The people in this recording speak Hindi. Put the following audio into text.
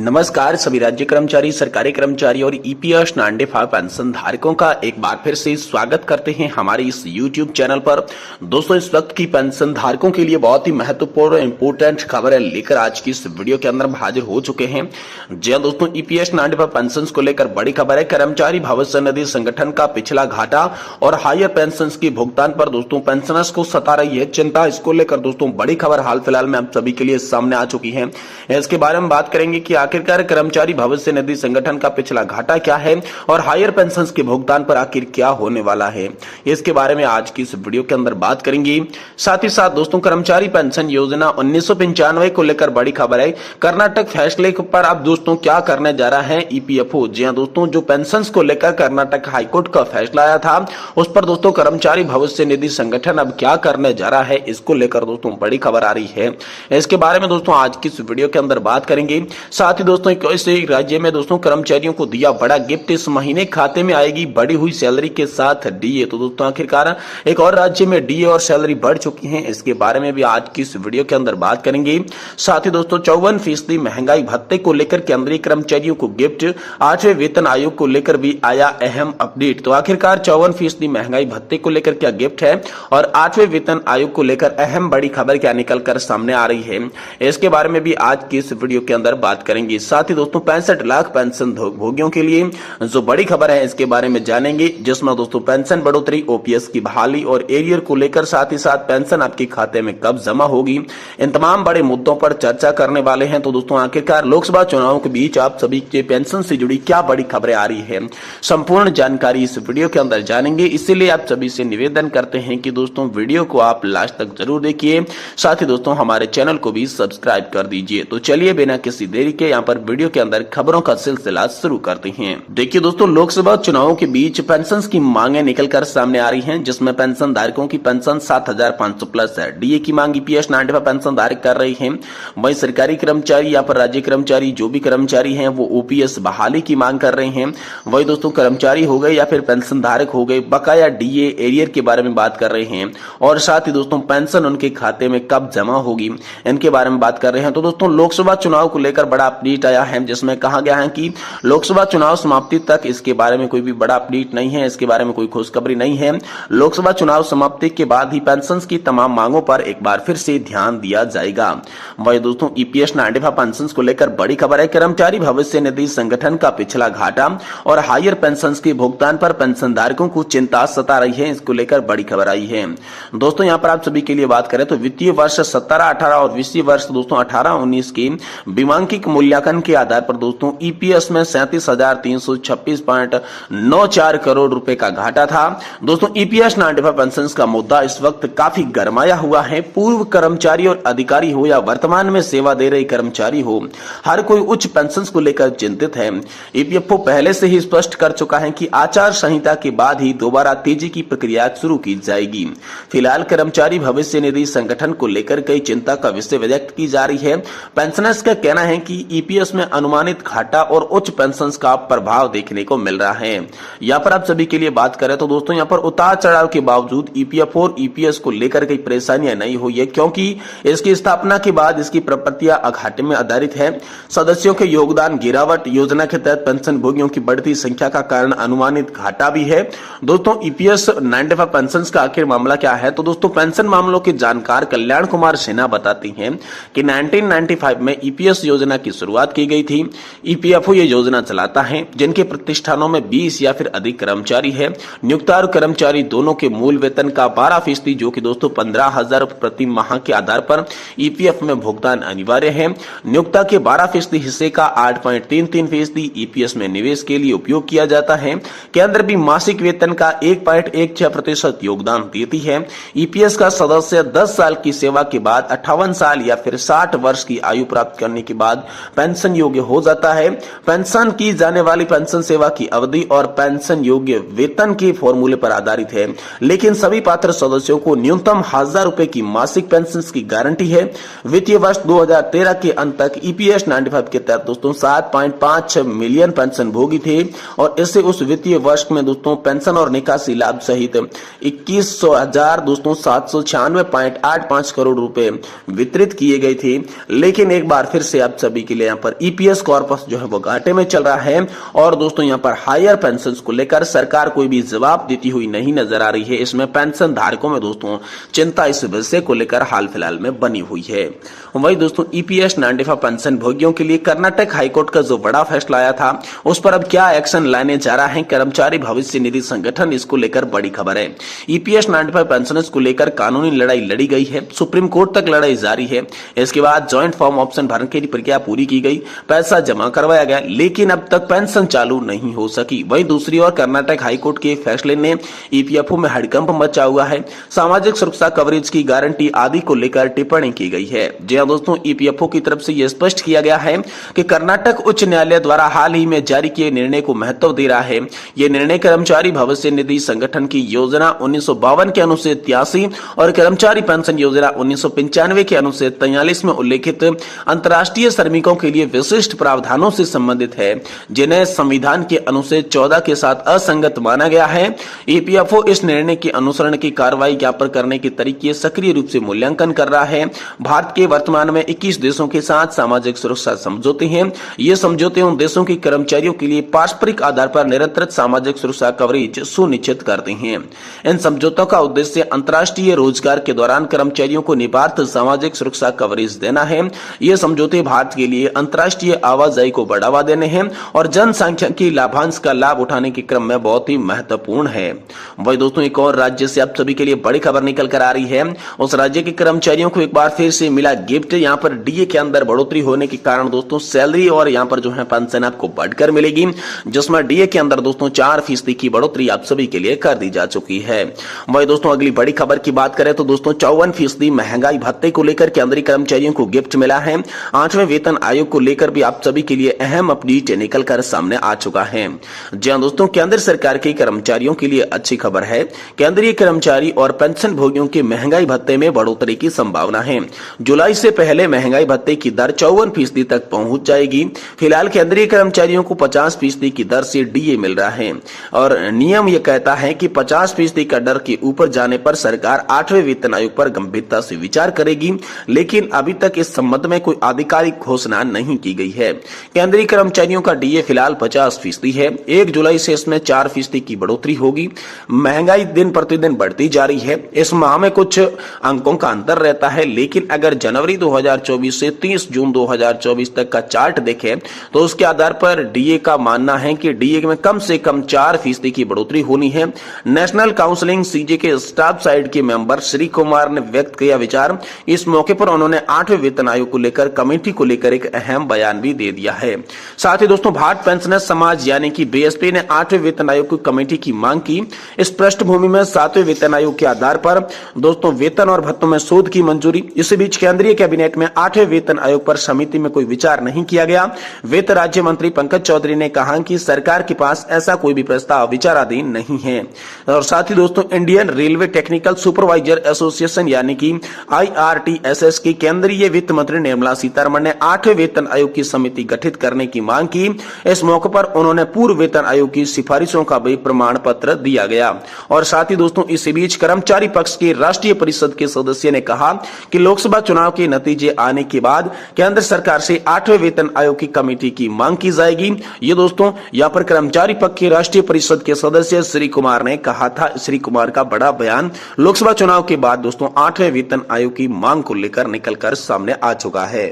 नमस्कार सभी राज्य कर्मचारी, सरकारी कर्मचारी और ईपीएस 95 पेंशन धारकों का एक बार फिर से स्वागत करते हैं हमारे इस YouTube चैनल पर। दोस्तों, इस वक्त की पेंशन धारकों के लिए बहुत ही महत्वपूर्ण इंपोर्टेंट खबर लेकर आज की इस वीडियो के अंदर हाजिर हो चुके हैं। जी हां दोस्तों, ईपीएस 95 पेंशन को लेकर बड़ी खबर है। कर्मचारी भविष्य निधि संगठन का पिछला घाटा और हायर पेंशन के भुगतान पर दोस्तों पेंशनर्स को सता रही है चिंता। इसको लेकर दोस्तों बड़ी खबर हाल फिलहाल में आप सभी के लिए सामने आ चुकी है। इसके बारे में बात करेंगे कि आखिरकार कर्मचारी भविष्य निधि संगठन का पिछला घाटा क्या है और हायर पेंशन के भुगतान पर आखिर क्या होने वाला है, इसके बारे में आज की इस वीडियो के अंदर बात करेंगे। साथ ही साथ दोस्तों, कर्मचारी पेंशन योजना 1995 को लेकर बड़ी खबर है। कर्नाटक फैसले पर अब दोस्तों क्या करने जा रहा है ईपीएफओ। जी हां दोस्तों, जो पेंशन को लेकर कर्नाटक हाईकोर्ट का फैसला आया था, उस पर दोस्तों कर्मचारी भविष्य निधि संगठन अब क्या करने जा रहा है, इसको लेकर दोस्तों बड़ी खबर आ रही है। इसके बारे में दोस्तों आज की इस वीडियो के अंदर बात करेंगे। साथ ही दोस्तों, इस राज्य में दोस्तों कर्मचारियों को दिया बड़ा गिफ्ट, इस महीने खाते में आएगी बढ़ी हुई सैलरी के साथ डीए। तो दोस्तों आखिरकार एक और राज्य में डीए और सैलरी बढ़ चुकी है, इसके बारे में भी आज की इस वीडियो के अंदर बात करेंगे। साथ ही दोस्तों 54% महंगाई भत्ते को लेकर केंद्रीय कर्मचारियों को गिफ्ट, 8वें वेतन आयोग को लेकर भी आया अहम अपडेट। तो आखिरकार 54% महंगाई भत्ते को लेकर क्या गिफ्ट है और 8वें वेतन आयोग को लेकर अहम बड़ी खबर क्या निकलकर सामने आ रही है, इसके बारे में भी आज की इस वीडियो के अंदर बात करेंगे। साथ ही दोस्तों 65 लाख पेंशन भोगियों के लिए जो बड़ी खबर है, इसके बारे में जानेंगे, जिसमें दोस्तों पेंशन बढ़ोतरी, ओपीएस की बहाली और एरियर को लेकर, साथ ही साथ पेंशन आपके खाते में कब जमा होगी, इन तमाम बड़े मुद्दों पर चर्चा करने वाले हैं। तो दोस्तों आखिरकार लोकसभा चुनाव के बीच आप सभी के पेंशन से जुड़ी क्या बड़ी खबरें आ रही है, संपूर्ण जानकारी इस वीडियो के अंदर जानेंगे। इसीलिए आप सभी से निवेदन करते हैं कि दोस्तों वीडियो को आप लास्ट तक जरूर देखिए। साथ ही दोस्तों हमारे चैनल को भी सब्सक्राइब कर दीजिए। तो चलिए बिना किसी देरी के यहाँ पर वीडियो के अंदर खबरों का सिलसिला शुरू करते हैं। देखिए दोस्तों, लोकसभा चुनावों के बीच पेंशन की मांगे निकलकर सामने आ रही हैं, जिसमें पेंशन धारकों की पेंशन 7,500 प्लस है। डीए की मांग ईपीएस 95 पेंशन धारक कर रही हैं। वहीं सरकारी कर्मचारी या पर राज्य कर्मचारी जो भी कर्मचारी हैं वो ओपीएस बहाली की मांग कर रहे हैं। वही दोस्तों कर्मचारी हो गए या फिर पेंशन धारक हो गए, बकाया डीए एरियर के बारे में बात कर रहे हैं और साथ ही दोस्तों पेंशन उनके खाते में कब जमा होगी, इनके बारे में बात कर रहे हैं। तो दोस्तों लोकसभा चुनाव को लेकर बड़ा अपडेट आया है, जिसमें कहा गया है कि लोकसभा चुनाव समाप्ति तक इसके बारे में कोई भी बड़ा अपडेट नहीं है, इसके बारे में कोई खुशखबरी नहीं है। लोकसभा चुनाव समाप्ति के बाद ही पेंशन की तमाम मांगों पर एक बार फिर से ध्यान दिया जाएगा। वही दोस्तों ईपीएस 95 पेंशन को लेकर बड़ी खबर है। कर्मचारी भविष्य निधि संगठन का पिछला घाटा और हायर पेंशन के भुगतान पर पेंशन धारकों को चिंता सता रही है, इसको लेकर बड़ी खबर आई है। दोस्तों यहाँ पर आप सभी के लिए बात करें तो वित्तीय वर्ष 17-18 और वित्तीय वर्ष दोस्तों 18-19 के विमांकिक मूल्यांकन के आधार पर दोस्तों ईपीएस में 37,326.94 करोड़ रुपए का घाटा था। दोस्तों ईपीएस 95 पेंशन का मुद्दा इस वक्त काफी गरमाया हुआ है। पूर्व कर्मचारी और अधिकारी हो या वर्तमान में सेवा दे रहे कर्मचारी हो, हर कोई उच्च पेंशन को लेकर चिंतित है। ईपीएफओ पहले से ही स्पष्ट कर चुका है कि आचार संहिता के बाद ही दोबारा तेजी की प्रक्रिया शुरू की जाएगी। फिलहाल कर्मचारी भविष्य निधि संगठन को लेकर कई चिंता का विषय व्यक्त की जा रही है। पेंशनर्स का कहना है कि ईपीएस में अनुमानित घाटा और उच्च पेंशन का प्रभाव देखने को मिल रहा है। यहाँ पर आप सभी के लिए बात करें तो दोस्तों यहाँ पर उतार चढ़ाव के बावजूद ईपीएफ और ईपीएस को लेकर कई परेशानियां नहीं हुई है, क्योंकि इसकी स्थापना के बाद इसकी प्रपत्तियां घाटे में आधारित है। सदस्यों के योगदान गिरावट, योजना के तहत पेंशन भोगियों की बढ़ती संख्या का कारण अनुमानित घाटा भी है। दोस्तों ईपीएस 95 पेंशन का आखिर मामला क्या है, तो दोस्तों पेंशन मामलों के जानकार कल्याण कुमार सिन्हा बताती हैं कि 1995 में ईपीएस योजना की शुरुआत की गई थी। ईपीएफओ ये योजना चलाता है जिनके प्रतिष्ठानों में 20 या फिर अधिक कर्मचारी है। नियोक्ता और कर्मचारी दोनों के मूल वेतन का 12% जो कि दोस्तों 15,000 प्रति माह के आधार पर ईपीएफ में भुगतान अनिवार्य है। नियोक्ता के 12% हिस्से का 8.33% ईपीएस में निवेश के लिए उपयोग किया जाता है। केंद्र भी मासिक वेतन का 1.16% योगदान देती है। ईपीएस का सदस्य 10 साल की सेवा के बाद 58 साल या फिर 60 वर्ष की आयु प्राप्त करने के बाद पेंशन योग्य हो जाता है। पेंशन की जाने वाली पेंशन सेवा की अवधि और पेंशन योग्य वेतन के फॉर्मूले पर आधारित है, लेकिन सभी पात्र सदस्यों को न्यूनतम 1,000 रुपए की मासिक पेंशन की गारंटी है। वित्तीय वर्ष 2013 के अंत तक ईपीएस 95 के तहत दोस्तों 7.5 मिलियन पेंशन भोगी थे और इससे उस वित्तीय वर्ष में दोस्तों पेंशन और निकासी लाभ सहित 21,796.85 करोड़ रुपए वितरित किए गए थे। लेकिन एक बार फिर से आप सभी के लिए यहाँ पर ईपीएस कॉर्पस जो है वो घाटे में चल रहा है और दोस्तों यहाँ पर हायर पेंशन को लेकर सरकार कोई भी जवाब देती हुई नहीं नजर आ रही है। इसमें पेंशन धारकों में दोस्तों चिंता इस विषय को लेकर हाल फिलहाल में बनी हुई है। वही दोस्तों ईपीएस 95 पेंशन भोगियों के लिए कर्नाटक हाईकोर्ट का जो बड़ा फैसला आया था उस पर अब क्या एक्शन लाने जा रहा है कर्मचारी भविष्य निधि संगठन, इसको लेकर बड़ी खबर है। ईपीएस 95 पेंशनर्स को लेकर कानूनी लड़ाई लड़ी गई है, सुप्रीम कोर्ट तक लड़ाई जारी है। इसके बाद ज्वाइंट फॉर्म ऑप्शन भरने की प्रक्रिया पूरी की गई, पैसा जमा करवाया गया, लेकिन अब तक पेंशन चालू नहीं हो सकी। वहीं दूसरी ओर कर्नाटक हाईकोर्ट के फैसले ने ईपीएफओ में हड़कंप मचा हुआ है। सामाजिक सुरक्षा कवरेज की गारंटी आदि को लेकर टिप्पणी की गई है। जी हां दोस्तों, ईपीएफओ की तरफ से यह स्पष्ट किया गया है कि कर्नाटक उच्च न्यायालय द्वारा हाल ही में जारी किए निर्णय को महत्व दे रहा है। यह निर्णय कर्मचारी भविष्य निधि संगठन की योजना 1952 के अनुच्छेद 83 और कर्मचारी पेंशन योजना 1995 के अनुच्छेद 43 में उल्लेखित अंतर्राष्ट्रीय श्रमिकों के लिए विशिष्ट प्रावधानों से संबंधित है, जिन्हें संविधान के अनुच्छेद 14 के साथ असंगत माना गया है। ईपीएफओ इस निर्णय के अनुसरण की कार्रवाई ज्ञापन करने के तरीके सक्रिय रूप से मूल्यांकन कर रहा है। भारत के वर्तमान में 21 देशों के साथ सामाजिक सुरक्षा समझौते हैं। ये समझौते उन देशों के कर्मचारियों के लिए पारस्परिक आधार पर निरंतर सामाजिक सुरक्षा कवरेज सुनिश्चित करते हैं। इन समझौतों का उद्देश्य अंतर्राष्ट्रीय रोजगार के दौरान कर्मचारियों को निपात सामाजिक सुरक्षा कवरेज देना है। ये समझौते भारत के लिए अंतर्राष्ट्रीय आवाजाही को बढ़ावा देने हैं और जनसंख्या की लाभांश का लाभ उठाने के क्रम में बहुत ही महत्वपूर्ण है। वही दोस्तों, एक और राज्य से आप सभी के लिए बड़ी खबर निकल कर आ रही है। उस राज्य के कर्मचारियों को एक बार फिर से मिला गिफ्ट। यहाँ पर डीए के अंदर बढ़ोतरी होने के कारण दोस्तों सैलरी और यहाँ पर जो है पेंशन आपको बढ़कर मिलेगी, जिसमें डीए के अंदर दोस्तों 4% की बढ़ोतरी आप सभी के लिए कर दी जा चुकी है। वही दोस्तों, अगली बड़ी खबर की बात करें तो दोस्तों 54% महंगाई भत्ते को लेकर केंद्रीय कर्मचारियों को गिफ्ट मिला है। 8वें वेतन आयोग को लेकर भी आप सभी के लिए अहम अपडेट निकल कर सामने आ चुका है। जी हां दोस्तों, केंद्र सरकार के कर्मचारियों के लिए अच्छी खबर है। केंद्रीय कर्मचारी और पेंशन भोगियों के महंगाई भत्ते में बढ़ोतरी की संभावना है। जुलाई से पहले महंगाई भत्ते की दर 54% तक पहुंच जाएगी। फिलहाल केंद्रीय कर्मचारियों को 50% की दर से डीए मिल रहा है और नियम यह कहता है कि 50% का दर के ऊपर जाने पर सरकार 8वें वेतन आयोग पर गंभीरता से विचार करेगी, लेकिन अभी तक इस संबंध में कोई आधिकारिक घोषणा नहीं की गई है। केंद्रीय कर्मचारियों का डीए फिलहाल 50% है। 1 जुलाई से इसमें 4% की बढ़ोतरी होगी। महंगाई दिन प्रतिदिन बढ़ती जा रही है। इस माह में कुछ अंकों का अंतर रहता है, लेकिन अगर जनवरी 2024 से 30 जून 2024 तक का चार्ट देखें तो उसके आधार पर डीए का मानना है कि डीए में कम से कम 4% की बढ़ोतरी होनी है। नेशनल काउंसिलिंग सीजे के स्टाफ साइड के मेंबर श्री कुमार ने व्यक्त किया विचार। इस मौके पर उन्होंने 8वें वेतन आयोग को लेकर कमेटी को लेकर एक अहम बयान भी दे दिया है। साथ ही दोस्तों, भारत पेंशनर समाज यानी कि बीएसपी ने 8वें वेतन आयोग की कमेटी की मांग की। इस पृष्ठभूमि में 7वें वेतन आयोग के आधार पर दोस्तों वेतन और भत्तों में शोध की मंजूरी। इसी बीच केंद्रीय कैबिनेट में 8वें वेतन आयोग पर समिति में कोई विचार नहीं किया गया। वित्त राज्य मंत्री पंकज चौधरी ने कहा कि सरकार के पास ऐसा कोई भी प्रस्ताव विचाराधीन नहीं है। और साथ ही दोस्तों, Indian railway technical supervisor association यानी कि IRTSS की केंद्रीय वित्त मंत्री निर्मला सीतारमण ने 8वें वेतन आयोग की समिति गठित करने की मांग की। इस मौके पर उन्होंने पूर्व वेतन आयोग की सिफारिशों का भी प्रमाण पत्र दिया गया। और साथ ही दोस्तों, इसी बीच कर्मचारी पक्ष के राष्ट्रीय परिषद के सदस्य ने कहा कि लोकसभा चुनाव के नतीजे आने के बाद केंद्र सरकार से 8वें वेतन आयोग की कमेटी की मांग की जाएगी। ये दोस्तों यहाँ पर कर्मचारी पक्ष के राष्ट्रीय परिषद के सदस्य श्री कुमार ने कहा था। श्री कुमार का बड़ा बयान लोकसभा चुनाव के बाद दोस्तों 8वें वेतन आयोग की मांग को लेकर निकलकर सामने आ चुका है।